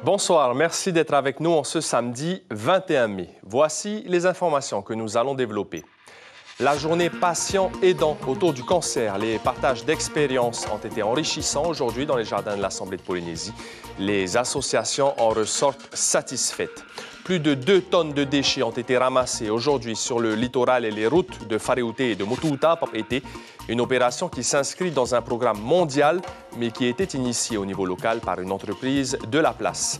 Bonsoir, merci d'être avec nous en ce samedi 21 mai. Voici les informations que nous allons développer. La journée patient aidant autour du cancer. Les partages d'expériences ont été enrichissants aujourd'hui dans les jardins de l'Assemblée de Polynésie. Les associations en ressortent satisfaites. Plus de 2 tonnes de déchets ont été ramassés aujourd'hui sur le littoral et les routes de Whareute et de Motuuta, Papeete. Une opération qui s'inscrit dans un programme mondial, mais qui était initiée au niveau local par une entreprise de la place.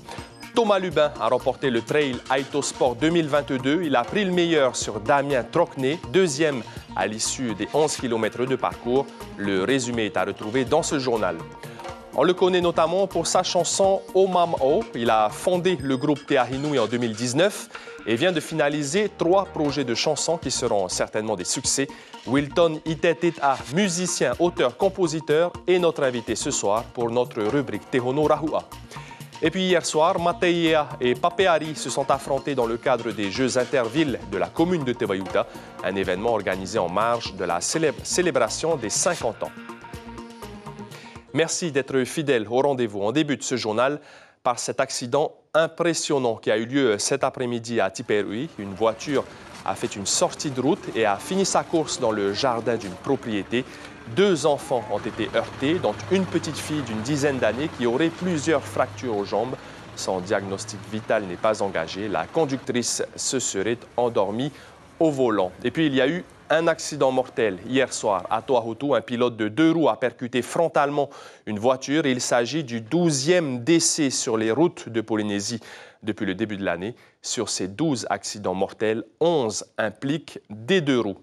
Thomas Lubin a remporté le Trail Aito Sport 2022. Il a pris le meilleur sur Damien Trocné, deuxième à l'issue des 11 km de parcours. Le résumé est à retrouver dans ce journal. On le connaît notamment pour sa chanson « Omam'o ». Il a fondé le groupe Te Ahinui en 2019 et vient de finaliser 3 projets de chansons qui seront certainement des succès. Wilton Itetit-A, musicien, auteur, compositeur, est notre invité ce soir pour notre rubrique Tehono Rahua. Et puis hier soir, Mateia et Papeari se sont affrontés dans le cadre des Jeux intervilles de la commune de Tevayuta, un événement organisé en marge de la célébration des 50 ans. Merci d'être fidèles au rendez-vous. On débute ce journal par cet accident impressionnant qui a eu lieu cet après-midi à Tiperui. Une voiture a fait une sortie de route et a fini sa course dans le jardin d'une propriété. 2 enfants ont été heurtés, dont une petite fille d'une dizaine d'années qui aurait plusieurs fractures aux jambes. Son diagnostic vital n'est pas engagé. La conductrice se serait endormie au volant. Et puis il y a eu un accident mortel hier soir à Toahutu. Un pilote de 2 roues a percuté frontalement une voiture. Il s'agit du 12e décès sur les routes de Polynésie depuis le début de l'année. Sur ces 12 accidents mortels, 11 impliquent des 2 roues.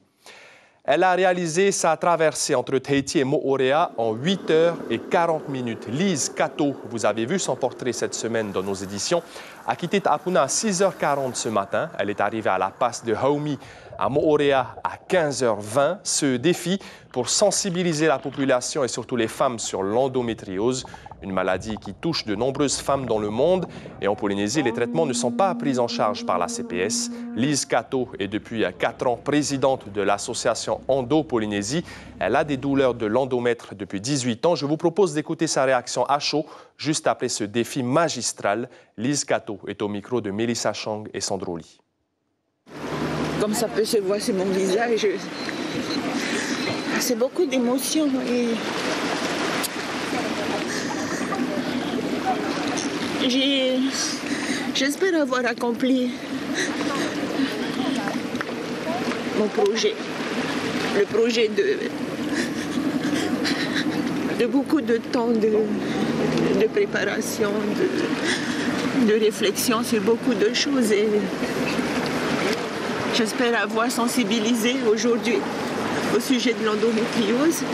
Elle a réalisé sa traversée entre Tahiti et Moorea en 8h40. Lise Kato, vous avez vu son portrait cette semaine dans nos éditions, a quitté Tapuna à 6h40 ce matin. Elle est arrivée à la passe de Haumi à Moorea à 15h20. Ce défi pour sensibiliser la population et surtout les femmes sur l'endométriose, une maladie qui touche de nombreuses femmes dans le monde. Et en Polynésie, les traitements ne sont pas pris en charge par la CPS. Lise Kato est depuis 4 ans présidente de l'association Endo Polynésie. Elle a des douleurs de l'endomètre depuis 18 ans. Je vous propose d'écouter sa réaction à chaud juste après ce défi magistral. Lise Kato est au micro de Mélissa Chang et Sandro Lee. Comme ça peut se voir sur mon visage, c'est beaucoup d'émotions et j'espère avoir accompli mon projet, le projet de beaucoup de temps de préparation, de réflexion sur beaucoup de choses et j'espère avoir sensibilisé aujourd'hui au sujet de l'endométriose.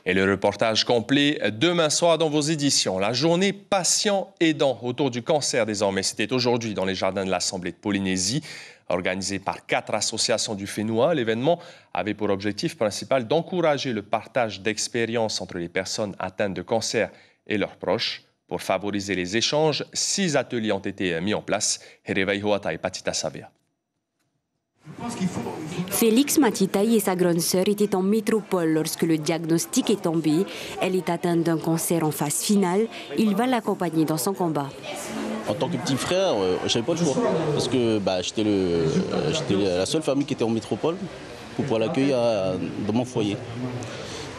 Et le reportage complet demain soir dans vos éditions. La journée patient aidant autour du cancer désormais. C'était aujourd'hui dans les jardins de l'Assemblée de Polynésie. Organisé par 4 associations du FENUA, l'événement avait pour objectif principal d'encourager le partage d'expériences entre les personnes atteintes de cancer et leurs proches. Pour favoriser les échanges, 6 ateliers ont été mis en place. Herevaihoata et Patita Savea. Félix Matitai et sa grande sœur étaient en métropole lorsque le diagnostic est tombé. Elle est atteinte d'un cancer en phase finale. Il va l'accompagner dans son combat. En tant que petit frère, je n'avais pas le choix. Parce que j'étais la seule famille qui était en métropole pour pouvoir l'accueillir dans mon foyer.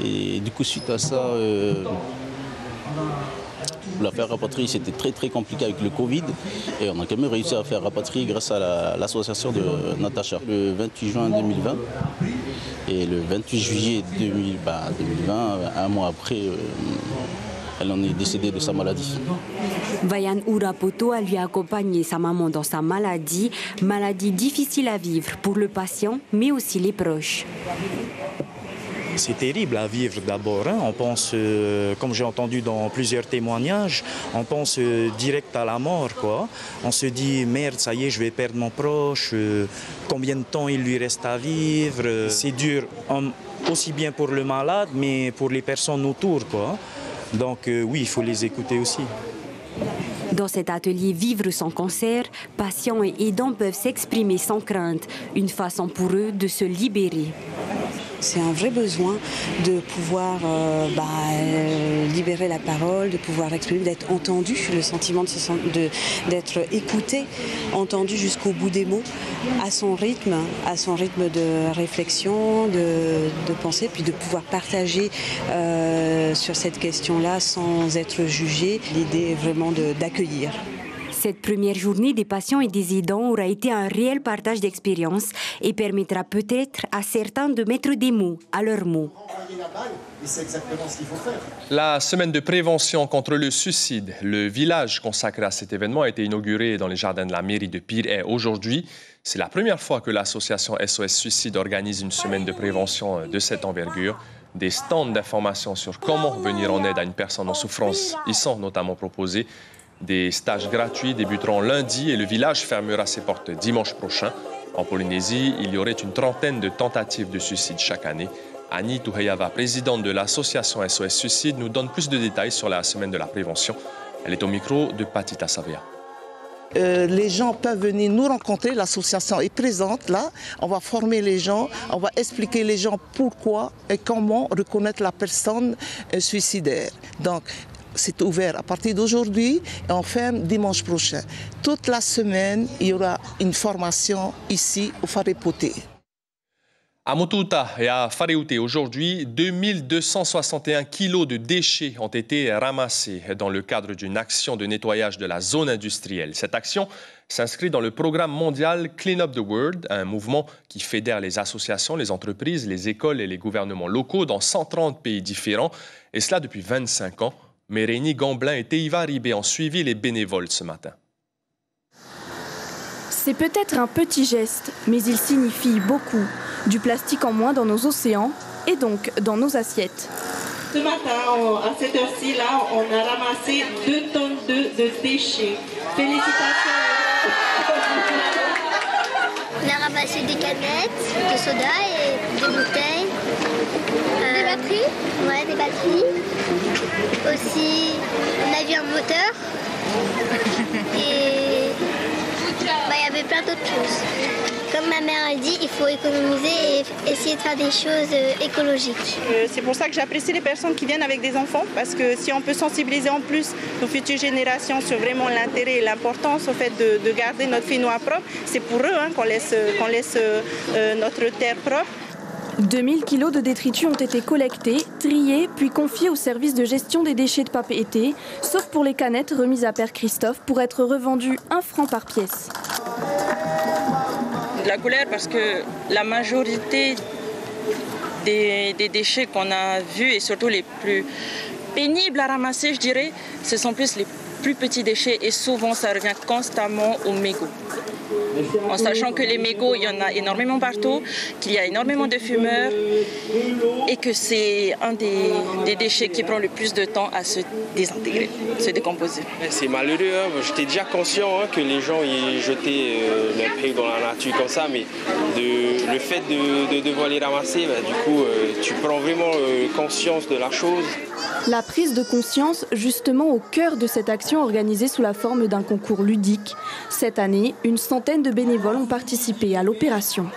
Et du coup, suite à ça, pour la faire rapatrier, c'était très compliqué avec le Covid. Et on a quand même réussi à faire rapatrier grâce à l'association de Natacha. Le 28 juin 2020 et le 28 juillet 2020, un mois après, elle en est décédée de sa maladie. Vayan Urapoto a lui accompagné sa maman dans sa maladie difficile à vivre pour le patient, mais aussi les proches. C'est terrible à vivre d'abord. On pense, comme j'ai entendu dans plusieurs témoignages, on pense direct à la mort, quoi. On se dit, merde, ça y est, je vais perdre mon proche. Combien de temps il lui reste à vivre? C'est dur, aussi bien pour le malade, mais pour les personnes autour, quoi. Donc oui, il faut les écouter aussi. Dans cet atelier Vivre sans cancer, patients et aidants peuvent s'exprimer sans crainte, une façon pour eux de se libérer. C'est un vrai besoin de pouvoir libérer la parole, de pouvoir exprimer, d'être entendu, le sentiment d'être écouté, entendu jusqu'au bout des mots, à son rythme de réflexion, de pensée, puis de pouvoir partager sur cette question-là sans être jugé. L'idée est vraiment d'accueillir. Cette première journée des patients et des aidants aura été un réel partage d'expériences et permettra peut-être à certains de mettre des mots à leurs mots. La semaine de prévention contre le suicide, le village consacré à cet événement a été inauguré dans les jardins de la mairie de Pirée aujourd'hui. C'est la première fois que l'association SOS Suicide organise une semaine de prévention de cette envergure. Des stands d'information sur comment venir en aide à une personne en souffrance y sont notamment proposés. Des stages gratuits débuteront lundi et le village fermera ses portes dimanche prochain. En Polynésie, il y aurait une trentaine de tentatives de suicide chaque année. Annie Touheyava, présidente de l'association SOS Suicide, nous donne plus de détails sur la semaine de la prévention. Elle est au micro de Patita Savia. Les gens peuvent venir nous rencontrer, l'association est présente là, on va former les gens, on va expliquer les gens pourquoi et comment reconnaître la personne suicidaire. Donc, c'est ouvert à partir d'aujourd'hui et on ferme dimanche prochain. Toute la semaine, il y aura une formation ici au Wharepote. À Motuta et à Whareute, aujourd'hui, 2261 kilos de déchets ont été ramassés dans le cadre d'une action de nettoyage de la zone industrielle. Cette action s'inscrit dans le programme mondial Clean Up the World, un mouvement qui fédère les associations, les entreprises, les écoles et les gouvernements locaux dans 130 pays différents, et cela depuis 25 ans. Mérénie Gamblin et Teiva Ribé ont suivi les bénévoles ce matin. C'est peut-être un petit geste, mais il signifie beaucoup. Du plastique en moins dans nos océans et donc dans nos assiettes. Ce matin, à cette heure-ci, là, on a ramassé 2 tonnes de déchets. Félicitations. On a ramassé des canettes de soda et des bouteilles. Des batteries? Ouais, des batteries. Aussi, on a vu un moteur. Et il y avait plein d'autres choses. Comme ma mère a dit, il faut économiser et essayer de faire des choses écologiques. C'est pour ça que j'apprécie les personnes qui viennent avec des enfants, parce que si on peut sensibiliser en plus nos futures générations sur vraiment l'intérêt et l'importance au fait de garder notre Finnois propre, c'est pour eux qu'on laisse notre terre propre. 2000 kilos de détritus ont été collectés, triés, puis confiés au service de gestion des déchets de papier, sauf pour les canettes remises à Père Christophe pour être revendues 1 franc par pièce. De la colère parce que la majorité des déchets qu'on a vus et surtout les plus pénibles à ramasser, je dirais, ce sont plus les plus petits déchets et souvent ça revient constamment aux mégots. En sachant que les mégots, il y en a énormément partout, qu'il y a énormément de fumeurs et que c'est un des déchets qui prend le plus de temps à se désintégrer, se décomposer. C'est malheureux, hein. J'étais déjà conscient que les gens y jetaient leurs trucs dans la nature comme ça, mais le fait de devoir les ramasser, du coup, tu prends vraiment conscience de la chose. La prise de conscience, justement au cœur de cette action organisée sous la forme d'un concours ludique. Cette année, une centaine de bénévoles ont participé à l'opération.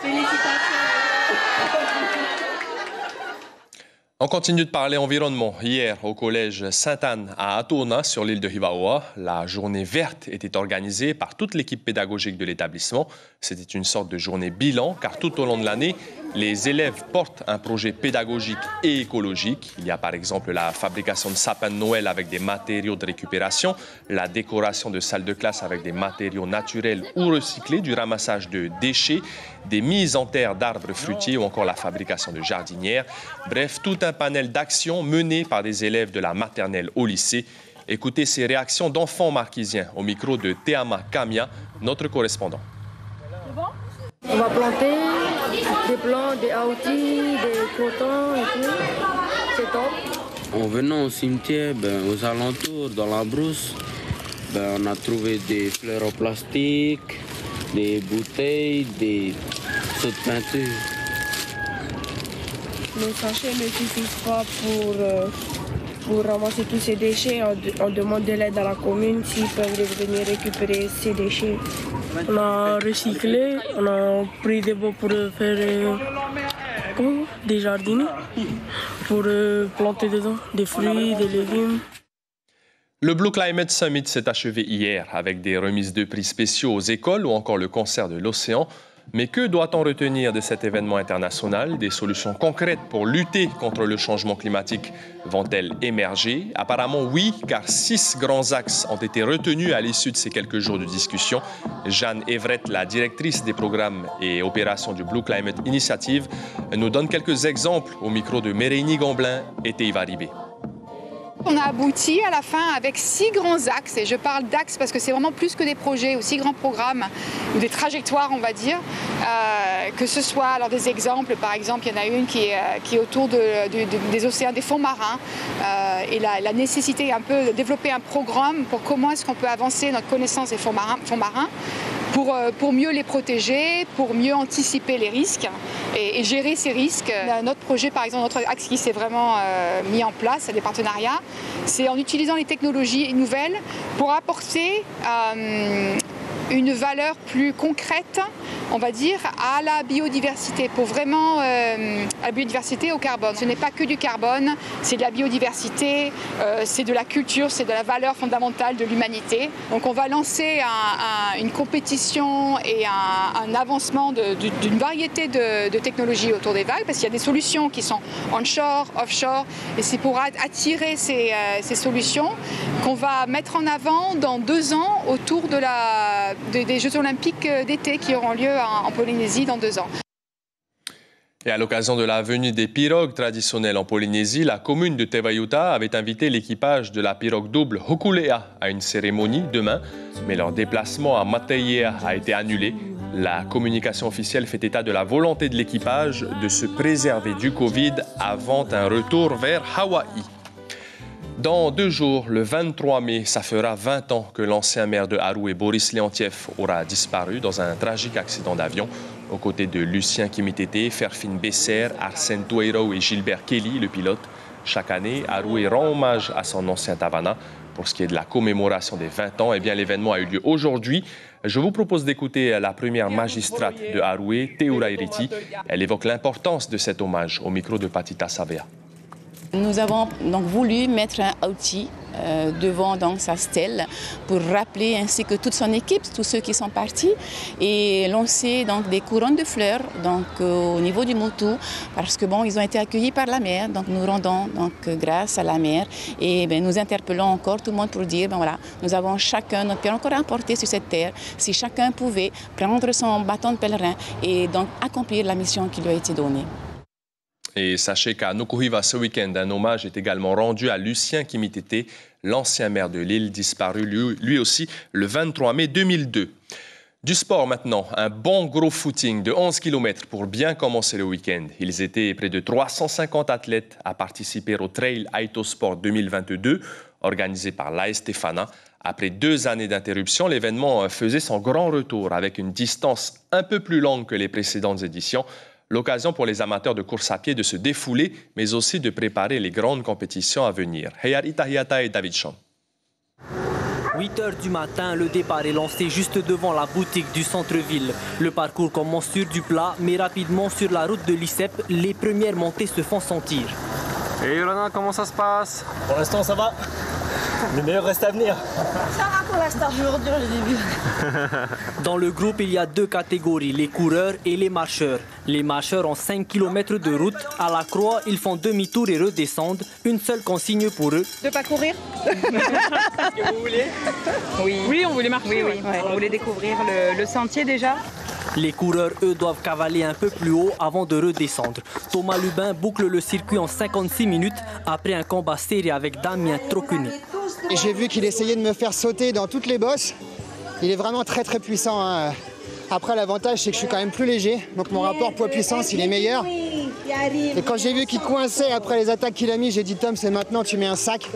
On continue de parler environnement. Hier, au collège Sainte-Anne à Atona, sur l'île de Hivaoa, la journée verte était organisée par toute l'équipe pédagogique de l'établissement. C'était une sorte de journée bilan, car tout au long de l'année, les élèves portent un projet pédagogique et écologique. Il y a par exemple la fabrication de sapins de Noël avec des matériaux de récupération, la décoration de salles de classe avec des matériaux naturels ou recyclés, du ramassage de déchets, des mises en terre d'arbres fruitiers ou encore la fabrication de jardinières. Bref, tout un panel d'actions menées par des élèves de la maternelle au lycée. Écoutez ces réactions d'enfants marquisiens au micro de Teama Kamia, notre correspondant. On va planter des plants, des aoutis, des cotons et tout. C'est top. En venant au cimetière, aux alentours, dans la brousse, on a trouvé des fleurs en plastique, des bouteilles, des seaux de peinture. Nos sachets ne suffisent pas pour ramasser tous ces déchets. On demande de l'aide à la commune s'ils peuvent venir récupérer ces déchets. On a recyclé, on a pris des bois pour faire des jardiniers pour planter dedans des fruits, des légumes. Le Blue Climate Summit s'est achevé hier avec des remises de prix spéciaux aux écoles ou encore le concert de l'océan. Mais que doit-on retenir de cet événement international? Des solutions concrètes pour lutter contre le changement climatique vont-elles émerger? Apparemment oui, car 6 grands axes ont été retenus à l'issue de ces quelques jours de discussion. Jeanne Everett, la directrice des programmes et opérations du Blue Climate Initiative, nous donne quelques exemples au micro de Mérénie Gomblin et Teiva Ribé. On a abouti à la fin avec 6 grands axes, et je parle d'axes parce que c'est vraiment plus que des projets ou 6 grands programmes ou des trajectoires, on va dire, que ce soit alors des exemples. Par exemple, il y en a une qui est autour des océans, des fonds marins, et la nécessité un peu de développer un programme pour comment est-ce qu'on peut avancer notre connaissance des fonds marins pour mieux les protéger, pour mieux anticiper les risques et gérer ces risques. Notre projet, par exemple, notre axe qui s'est vraiment mis en place, des partenariats, c'est en utilisant les technologies nouvelles pour apporter une valeur plus concrète, on va dire, à la biodiversité, pour vraiment à la biodiversité au carbone. Ce n'est pas que du carbone, c'est de la biodiversité, c'est de la culture, c'est de la valeur fondamentale de l'humanité. Donc on va lancer une compétition et un avancement d'une variété de technologies autour des vagues, parce qu'il y a des solutions qui sont onshore, offshore, et c'est pour attirer ces solutions qu'on va mettre en avant dans 2 ans autour des Jeux olympiques d'été qui auront lieu en Polynésie dans 2 ans. Et à l'occasion de la venue des pirogues traditionnelles en Polynésie, la commune de Tevayuta avait invité l'équipage de la pirogue double Hokulea à une cérémonie demain, mais leur déplacement à Matayea a été annulé. La communication officielle fait état de la volonté de l'équipage de se préserver du Covid avant un retour vers Hawaï. Dans 2 jours, le 23 mai, ça fera 20 ans que l'ancien maire de Aroué, Boris Leontiev, aura disparu dans un tragique accident d'avion. Aux côtés de Lucien Kimitete, Ferfine Besser, Arsène Toueiro et Gilbert Kelly, le pilote. Chaque année, Aroué rend hommage à son ancien Tavana. Pour ce qui est de la commémoration des 20 ans, eh bien, l'événement a eu lieu aujourd'hui. Je vous propose d'écouter la première magistrate de Aroué, Teura Iriti. Elle évoque l'importance de cet hommage au micro de Patita Savea. Nous avons donc voulu mettre un outil devant donc sa stèle pour rappeler ainsi que toute son équipe, tous ceux qui sont partis, et lancer donc des couronnes de fleurs donc au niveau du Motu, parce que bon, ils ont été accueillis par la mer, donc nous rendons donc grâce à la mer et nous interpellons encore tout le monde pour dire voilà, nous avons chacun notre pierre encore à apporter sur cette terre. Si chacun pouvait prendre son bâton de pèlerin et donc accomplir la mission qui lui a été donnée. Et sachez qu'à Nukuhiva ce week-end, un hommage est également rendu à Lucien Kimitete, l'ancien maire de l'île, disparu lui aussi le 23 mai 2002. Du sport maintenant, un bon gros footing de 11 km pour bien commencer le week-end. Ils étaient près de 350 athlètes à participer au Trail Aito Sport 2022, organisé par l'AS Stefana. Après 2 années d'interruption, l'événement faisait son grand retour avec une distance un peu plus longue que les précédentes éditions. L'occasion pour les amateurs de course à pied de se défouler, mais aussi de préparer les grandes compétitions à venir. Heyar Itahiata et David Chon. 8 h du matin, le départ est lancé juste devant la boutique du centre-ville. Le parcours commence sur du plat, mais rapidement sur la route de l'ICEP, les premières montées se font sentir. Et Yolanda, comment ça se passe? Pour l'instant, ça va. Le meilleur reste à venir. Ça va pour l'instant, je vais redire le début. Dans le groupe, il y a 2 catégories, les coureurs et les marcheurs. Les marcheurs ont 5 km de route. À la croix, ils font demi-tour et redescendent. Une seule consigne pour eux. De ne pas courir. Qu'est-ce que vous voulez? Oui, on voulait marcher. Oui. On voulait découvrir le sentier déjà. Les coureurs, eux, doivent cavaler un peu plus haut avant de redescendre. Thomas Lubin boucle le circuit en 56 minutes après un combat serré avec Damien Trocuni. Et j'ai vu qu'il essayait de me faire sauter dans toutes les bosses. Il est vraiment très très puissant. Hein. Après, l'avantage, c'est que je suis quand même plus léger. Donc mon rapport poids-puissance, il est meilleur. Et quand j'ai vu qu'il coinçait après les attaques qu'il a mis, j'ai dit Tom, c'est maintenant, tu mets un sac.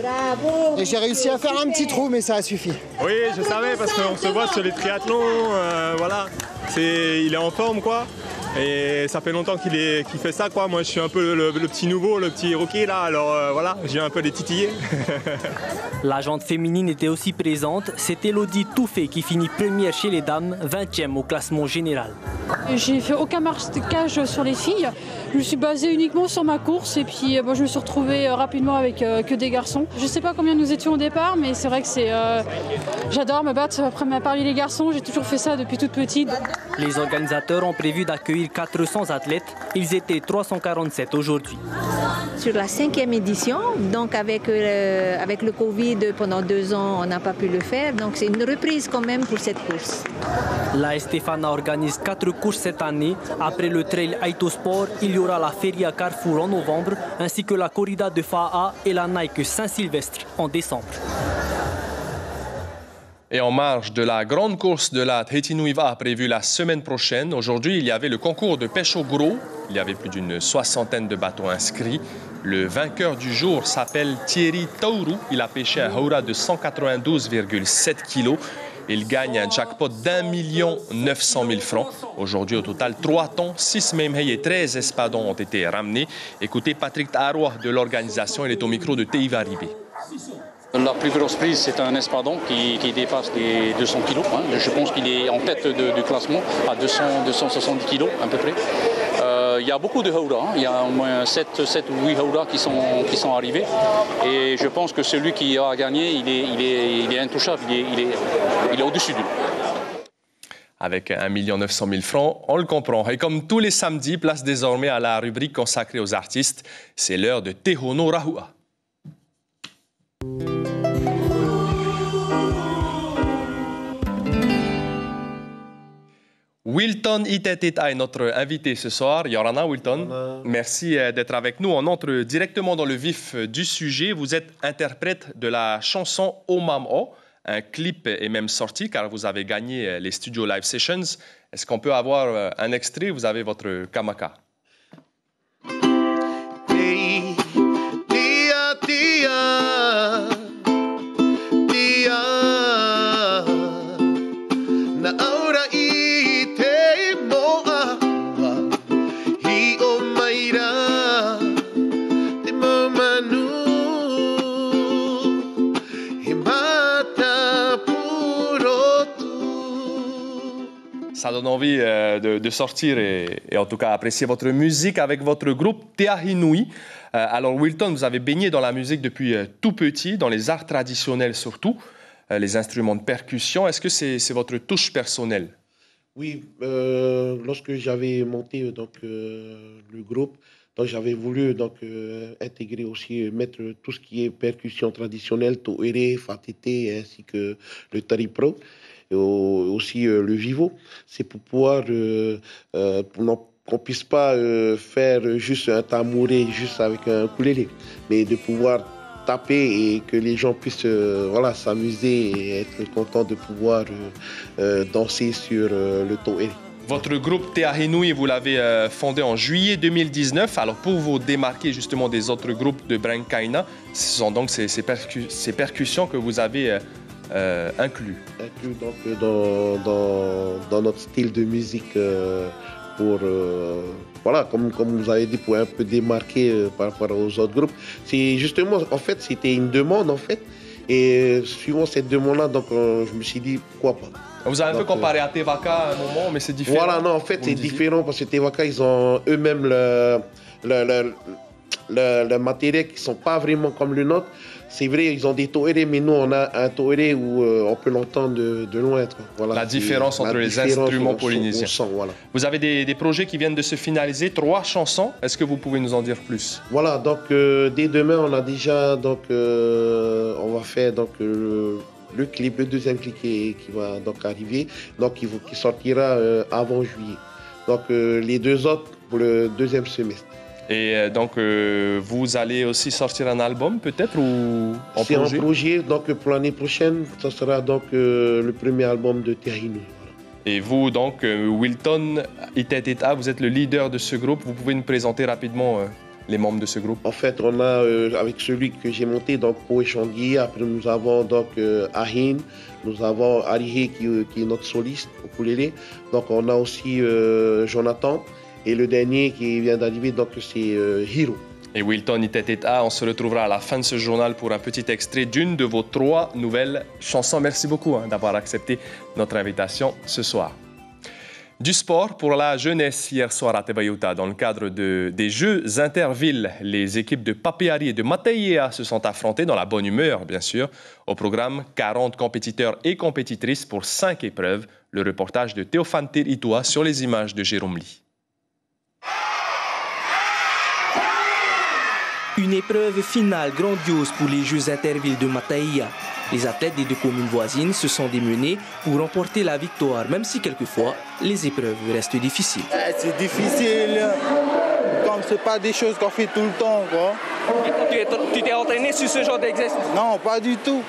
Et j'ai réussi à faire un petit trou, mais ça a suffi. Oui, je savais parce qu'on se voit sur les triathlons, voilà. Il est en forme quoi. Et ça fait longtemps qu'il fait ça, quoi. Moi, je suis un peu le petit nouveau, le petit rookie, là. Alors voilà, j'ai un peu les titillés. La jante féminine était aussi présente. C'est Elodie Touffet qui finit première chez les dames, 20e au classement général. J'ai fait aucun marquage sur les filles. Je me suis basée uniquement sur ma course et puis je me suis retrouvée rapidement avec que des garçons. Je ne sais pas combien nous étions au départ, mais c'est vrai que j'adore me battre parmi les garçons. J'ai toujours fait ça depuis toute petite. Les organisateurs ont prévu d'accueillir 400 athlètes. Ils étaient 347 aujourd'hui. Sur la 5e édition, donc avec le Covid, pendant 2 ans, on n'a pas pu le faire. Donc c'est une reprise quand même pour cette course. La Stefana organise 4 courses cette année. Après le trail Aito Sport, il y aura la Feria Carrefour en novembre, ainsi que la corrida de Fa'a et la Nike Saint-Sylvestre en décembre. Et en marge de la grande course de la Tahiti Nuiva prévue la semaine prochaine, aujourd'hui, il y avait le concours de pêche au gros. Il y avait plus d'une 60aine de bateaux inscrits. Le vainqueur du jour s'appelle Thierry Tauru. Il a pêché un haura de 192,7 kg. Il gagne un jackpot d'1 900 000 francs. Aujourd'hui, au total, 3 thons, 6 memhei et 13 espadons ont été ramenés. Écoutez Patrick Taroua de l'organisation. Il est au micro de Teiva Ribé. La plus grosse prise, c'est un espadon qui dépasse les 200 kg. Je pense qu'il est en tête du classement à 270 kg à peu près. Il y a beaucoup de haura. Il y a au moins 7 ou 8 haura qui sont arrivés. Et je pense que celui qui a gagné, il est intouchable. Il est au-dessus de lui. Avec 1 900 000 francs, on le comprend. Et comme tous les samedis, place désormais à la rubrique consacrée aux artistes. C'est l'heure de Tehono Rahua. Wilton Itetit est notre invité ce soir. Yorana, Wilton, merci d'être avec nous. On entre directement dans le vif du sujet. Vous êtes interprète de la chanson Omamo. Un clip est même sorti car vous avez gagné les Studio Live Sessions. Est-ce qu'on peut avoir un extrait? Vous avez votre kamaka. Hey, tia, tia, tia, na aura ite moa, hi o maira, te mo manu, he mata purotu. Ça donne envie de sortir et en tout cas apprécier votre musique avec votre groupe Te Ahinui. Alors Wilton, vous avez baigné dans la musique depuis tout petit, dans les arts traditionnels surtout, les instruments de percussion. Est-ce que c'est votre touche personnelle? Oui, lorsque j'avais monté le groupe, j'avais voulu intégrer aussi, mettre tout ce qui est percussion traditionnelle, toere, fatete, ainsi que le taripro. Et aussi le vivo, c'est pour pouvoir qu'on puisse pas faire juste un tamouré juste avec un ukulélé, mais de pouvoir taper et que les gens puissent s'amuser et être contents de pouvoir danser sur le toere. Votre groupe Te Ahinui, vous l'avez fondé en juillet 2019. Alors pour vous démarquer justement des autres groupes de Brancaina, ce sont donc ces percussions que vous avez inclus dans notre style de musique pour comme vous avez dit, pour un peu démarquer par rapport aux autres groupes. C'est justement, en fait, c'était une demande en fait, et suivant cette demande-là, je me suis dit pourquoi pas. Vous avez un peu comparé à Tevaka à un moment, mais c'est différent. Voilà, non, en fait, c'est différent parce que Tevaka, ils ont eux-mêmes le matériel qui sont pas vraiment comme le nôtre. C'est vrai, ils ont des toere, mais nous, on a un toere où on peut l'entendre de loin. Voilà, la différence entre les instruments polynésiens. Voilà. Vous avez des projets qui viennent de se finaliser, 3 chansons. Est-ce que vous pouvez nous en dire plus? Voilà, donc dès demain, on a déjà, on va faire le clip, le deuxième clip qui va arriver, qui sortira avant juillet. Donc les 2 autres pour le 2e semestre. Et vous allez aussi sortir un album peut-être ou en projet? C'est en projet, pour l'année prochaine, ça sera le premier album de Te Ahinui. Et vous Wilton Itetit, vous êtes le leader de ce groupe. Vous pouvez nous présenter rapidement les membres de ce groupe? En fait, on a avec celui que j'ai monté, Poe Chandier, après nous avons Ahin, nous avons Arihe qui est notre soliste au ukulélé. Donc on a aussi Jonathan. Et le dernier qui vient d'arriver, donc c'est Hiro. Et Wilton Iteteta, on se retrouvera à la fin de ce journal pour un petit extrait d'une de vos 3 nouvelles chansons. Merci beaucoup d'avoir accepté notre invitation ce soir. Du sport pour la jeunesse hier soir à Tebayuta. Dans le cadre des Jeux intervilles, les équipes de Papeari et de Mataia se sont affrontées dans la bonne humeur, bien sûr. Au programme, 40 compétiteurs et compétitrices pour 5 épreuves. Le reportage de Théophane Tiritoua sur les images de Jérôme Lee. Une épreuve finale grandiose pour les Jeux intervilles de Mataia. Les athlètes des 2 communes voisines se sont démenés pour remporter la victoire, même si quelquefois les épreuves restent difficiles. C'est difficile, comme ce n'est pas des choses qu'on fait tout le temps, quoi. Et tu t'es entraîné sur ce genre d'exercice? Non, pas du tout.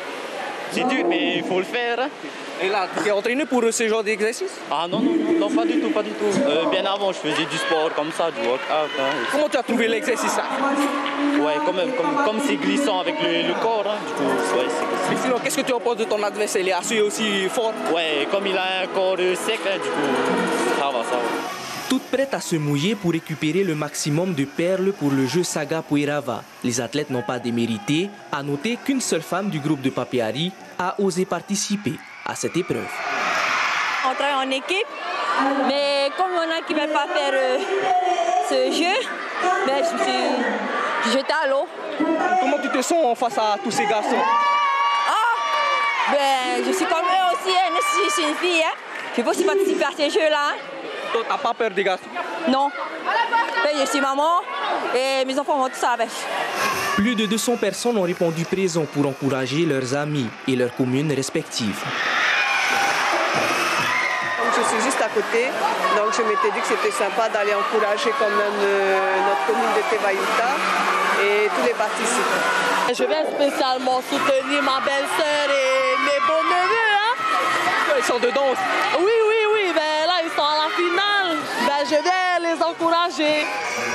C'est dur, mais il faut le faire. Et là, tu t'es entraîné pour ce genre d'exercice? Ah non, pas du tout, pas du tout. Bien avant, je faisais du sport comme ça, du workout. Comment tu as trouvé l'exercice là? Ouais, quand même, comme c'est glissant avec le corps, du coup, ouais, c'est... Mais sinon, qu'est-ce que tu en penses de ton adversaire? Il est assez aussi fort? Ouais, comme il a un corps sec, du coup, ça va. Toutes prêtes à se mouiller pour récupérer le maximum de perles pour le jeu Saga Puerava. Les athlètes n'ont pas démérité. À noter qu'une seule femme du groupe de Papeari a osé participer à cette épreuve. On travaille en équipe, mais comme il y en a qui ne veulent pas faire ce jeu, ben, je me suis jetée à l'eau. Comment tu te sens face à tous ces garçons? Ben, je suis comme eux aussi, même si je suis une fille. Je peux aussi participer à ces jeux-là. Toi, tu n'as pas peur des garçons? Non. Ben, je suis maman et mes enfants vont tous avec. Plus de 200 personnes ont répondu présent pour encourager leurs amis et leurs communes respectives. Je suis juste à côté, donc je m'étais dit que c'était sympa d'aller encourager quand même notre commune de Tebayuta et tous les participants. Je viens spécialement soutenir ma belle-sœur et mes beaux-neveux. Ils sont dedans aussi? Oui, ben là ils sont à la finale. Ben, je viens les encourager.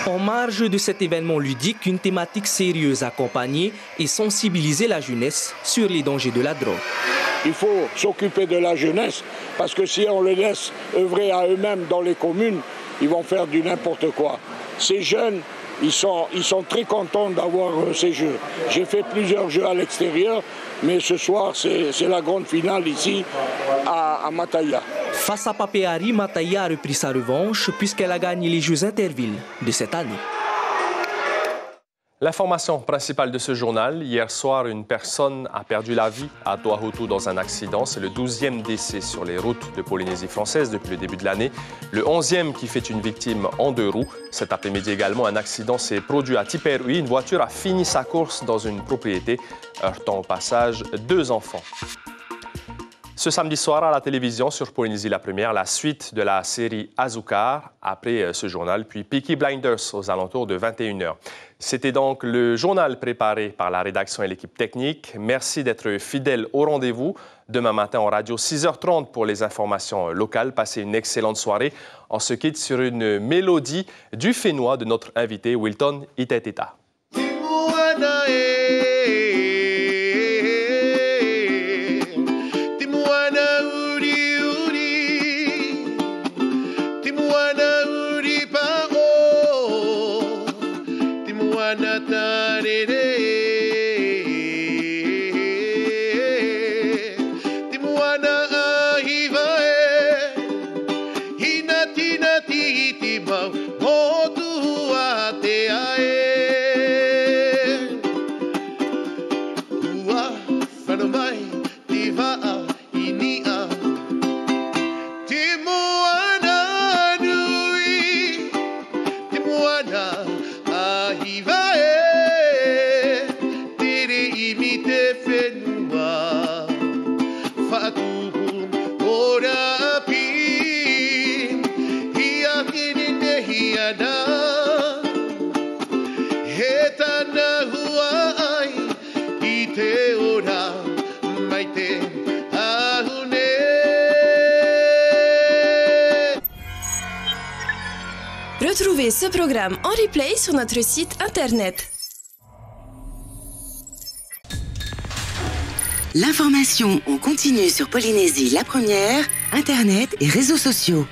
En marge de cet événement ludique, une thématique sérieuse accompagner et sensibiliser la jeunesse sur les dangers de la drogue. Il faut s'occuper de la jeunesse parce que si on les laisse œuvrer à eux-mêmes dans les communes, ils vont faire du n'importe quoi. Ces jeunes, ils sont très contents d'avoir ces jeux. J'ai fait plusieurs jeux à l'extérieur, mais ce soir, c'est la grande finale ici à Mataia. Face à Papeari, Mataia a repris sa revanche puisqu'elle a gagné les Jeux intervilles de cette année. L'information principale de ce journal, hier soir, une personne a perdu la vie à Toahutu dans un accident. C'est le 12e décès sur les routes de Polynésie française depuis le début de l'année. Le 11e qui fait une victime en 2 roues. Cet après-midi également, un accident s'est produit à Tiperui. Une voiture a fini sa course dans une propriété, heurtant au passage 2 enfants. Ce samedi soir à la télévision sur Polynésie la Première, la suite de la série Azúcar après ce journal, puis Peaky Blinders aux alentours de 21h. C'était donc le journal préparé par la rédaction et l'équipe technique. Merci d'être fidèles au rendez-vous. Demain matin en radio 6h30 pour les informations locales. Passez une excellente soirée. On se quitte sur une mélodie du Fénois de notre invité Wilton Iteteta. Retrouvez ce programme en replay sur notre site internet. L'information en continu sur Polynésie la Première, internet et réseaux sociaux.